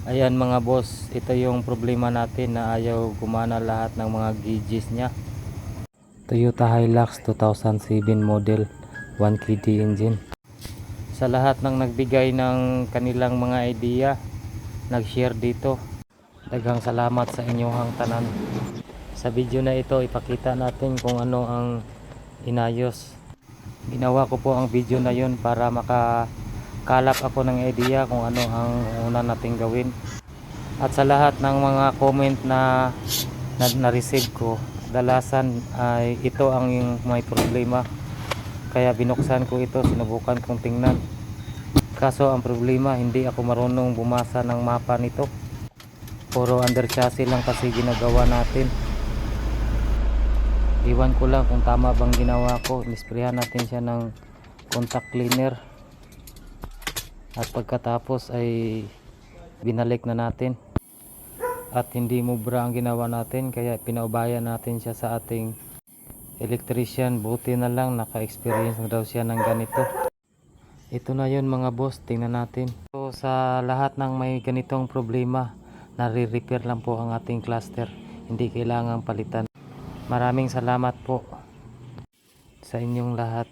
Ayan mga boss, ito yung problema natin na ayaw gumana lahat ng mga gauges niya. Toyota Hilux 2007 model, 1KD engine. Sa lahat ng nagbigay ng kanilang mga idea, nag-share dito, daghang salamat sa inyong tanan. Sa video na ito ipakita natin kung ano ang inayos. Ginawa ko po ang video na yun para makakalap ako ng idea kung ano ang una nating gawin. At sa lahat ng mga comment na na-receive ko, dalasan ay ito ang yung may problema. Kaya binuksan ko ito, sinubukan kong tingnan. Kaso ang problema, hindi ako marunong bumasa ng mapa nito. Puro under chassis lang kasi ginagawa natin. Iwan ko lang kung tama bang ginawa ko. Nisprehan natin siya ng contact cleaner. At pagkatapos ay binalik na natin. At hindi mubra ang ginawa natin, kaya pinaubayan natin siya sa ating electrician. Buti na lang naka-experience na daw siya ng ganito. Ito na yun mga boss, tingnan natin. So, sa lahat ng may ganitong problema, nare-repair lang po ang ating cluster, hindi kailangang palitan. Maraming salamat po sa inyong lahat.